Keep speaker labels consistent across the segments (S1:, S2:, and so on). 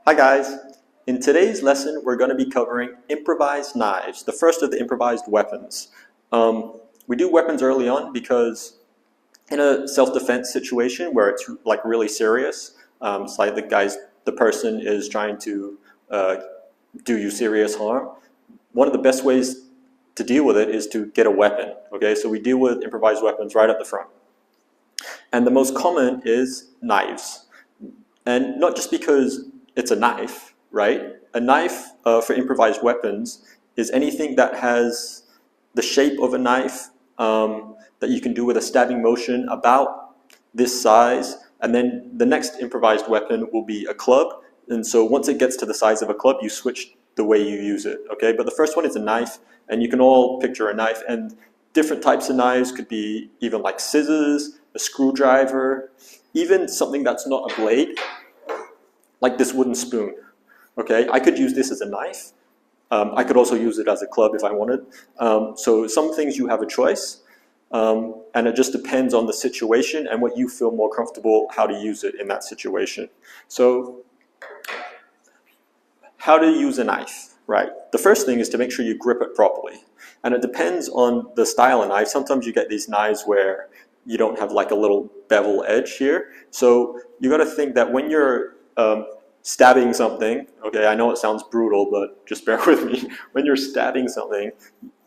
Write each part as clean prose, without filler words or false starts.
S1: Hi guys! In today's lesson we're going to be covering improvised knives, the first of the improvised weapons. We do weapons early on because in a self-defense situation where it's like really serious, it's like the person is trying to do you serious harm, one of the best ways to deal with it is to get a weapon. Okay, so we deal with improvised weapons right at the front. And the most common is knives. And not just because it's a knife, right? A knife for improvised weapons is anything that has the shape of a knife that you can do with a stabbing motion about this size. And then the next improvised weapon will be a club. And so once it gets to the size of a club, you switch the way you use it, okay? But the first one is a knife, and you can all picture a knife. And different types of knives could be even like scissors, a screwdriver, even something that's not a blade, like this wooden spoon, okay? I could use this as a knife. I could also use it as a club if I wanted. So some things you have a choice, and it just depends on the situation and what you feel more comfortable how to use it in that situation. So how to use a knife, right? The first thing is to make sure you grip it properly. And it depends on the style of knife. Sometimes you get these knives where you don't have like a little bevel edge here. So you got to think that when you're stabbing something, okay, I know it sounds brutal, but just bear with me. When you're stabbing something,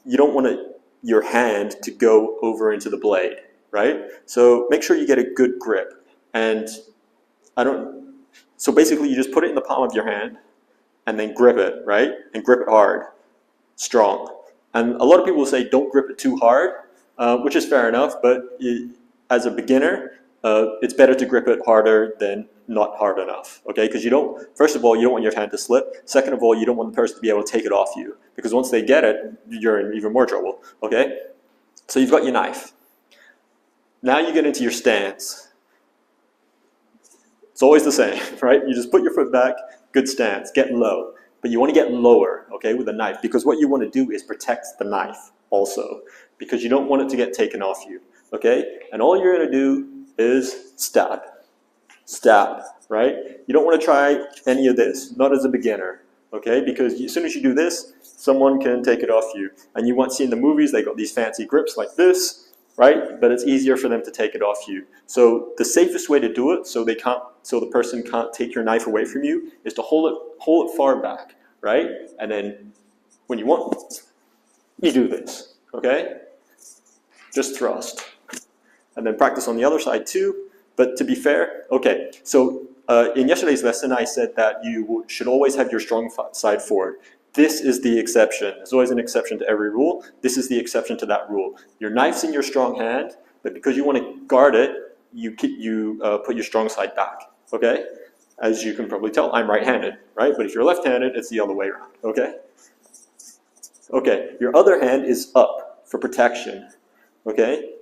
S1: you don't want your hand to go over into the blade, right? So make sure you get a good grip. And so basically you just put it in the palm of your hand and then grip it, right? And grip it hard, strong. And a lot of people will say don't grip it too hard, which is fair enough, but as a beginner, it's better to grip it harder than not hard enough, okay? Because first of all, you don't want your hand to slip. Second of all, you don't want the person to be able to take it off you, because once they get it, you're in even more trouble, okay? So you've got your knife. Now you get into your stance. It's always the same, right? You just put your foot back, good stance, get low. But you want to get lower, okay, with a knife, because what you want to do is protect the knife also, because you don't want it to get taken off you, okay? And all you're going to do is stab. Stab, right? You don't want to try any of this, not as a beginner, okay? Because as soon as you do this, someone can take it off you. And you won't see in the movies, they got these fancy grips like this, right? But it's easier for them to take it off you. So the safest way to do it, so the person can't take your knife away from you, is to hold it far back, right? And then when you want, you do this, okay? Just thrust. And then practice on the other side too. But to be fair, okay, so in yesterday's lesson, I said that you should always have your strong side forward. This is the exception. There's always an exception to every rule. This is the exception to that rule. Your knife's in your strong hand, but because you want to guard it, you put your strong side back, okay? As you can probably tell, I'm right-handed, right? But if you're left-handed, it's the other way around, okay? Okay, your other hand is up for protection, okay?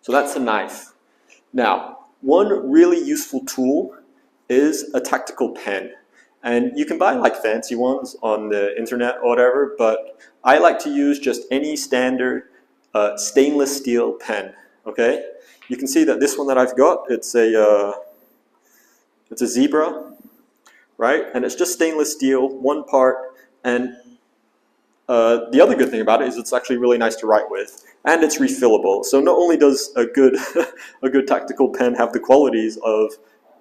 S1: So that's a knife. Now, one really useful tool is a tactical pen. And you can buy like fancy ones on the internet or whatever, but I like to use just any standard stainless steel pen, okay? You can see that this one that I've got, it's a zebra, right? And it's just stainless steel, one part, and the other good thing about it is it's actually really nice to write with, and it's refillable. So not only does a good tactical pen have the qualities of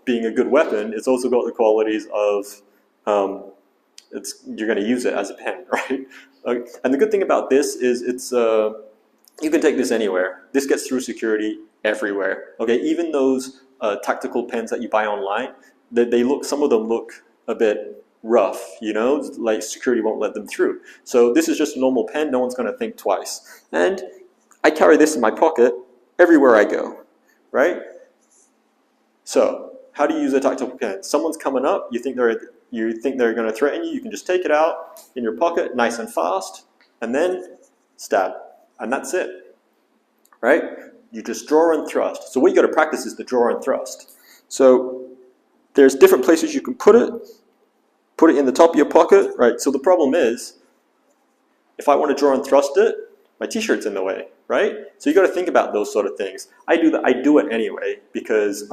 S1: being a good weapon, it's also got the qualities of you're going to use it as a pen, right? And the good thing about this is you can take this anywhere. This gets through security everywhere. Okay, even those tactical pens that you buy online, some of them look a bit rough, you know, like security won't let them through. So this is just a normal pen, no one's going to think twice. And I carry this in my pocket everywhere I go, right? So how do you use a tactical pen? Someone's coming up, you think they're going to threaten you, you can just take it out in your pocket nice and fast, and then stab, and that's it, right? You just draw and thrust. So what you got to practice is the draw and thrust. So there's different places you can put it in the top of your pocket, right? So the problem is, if I want to draw and thrust it, my t-shirt's in the way, right? So you got to think about those sort of things. I do it anyway because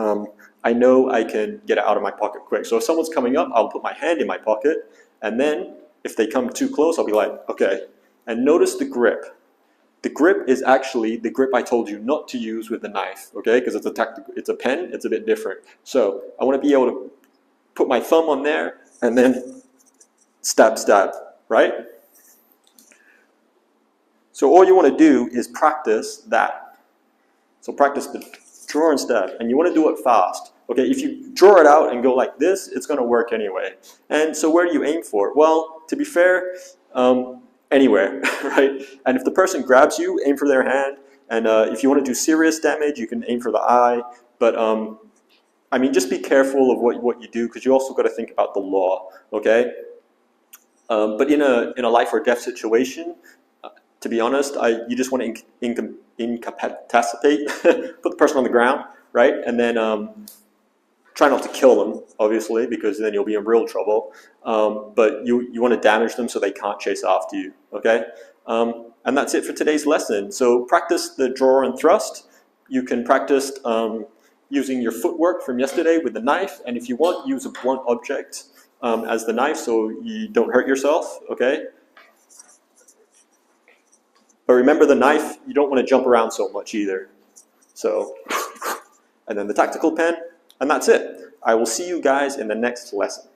S1: I know I can get it out of my pocket quick. So if someone's coming up, I'll put my hand in my pocket, and then if they come too close, I'll be like, okay. And notice the grip. The grip is actually the grip I told you not to use with the knife, okay? Because it's a pen, it's a bit different. So I want to be able to put my thumb on there and then stab, stab, right? So all you want to do is practice that. So practice the draw and stab, and you want to do it fast. Okay, if you draw it out and go like this, it's going to work anyway. And so where do you aim for? Well, to be fair, anywhere, right? And if the person grabs you, aim for their hand. And if you want to do serious damage, you can aim for the eye. But I mean, just be careful of what you do, because you also got to think about the law, okay? But in a life or death situation, to be honest, you just want to incapacitate, put the person on the ground, right? And then try not to kill them, obviously, because then you'll be in real trouble. But you want to damage them so they can't chase after you, okay? And that's it for today's lesson. So practice the draw and thrust. You can practice using your footwork from yesterday with the knife, and if you want, use a blunt object as the knife so you don't hurt yourself, okay? But remember, the knife, you don't want to jump around so much either. So, and then the tactical pen, and that's it. I will see you guys in the next lesson.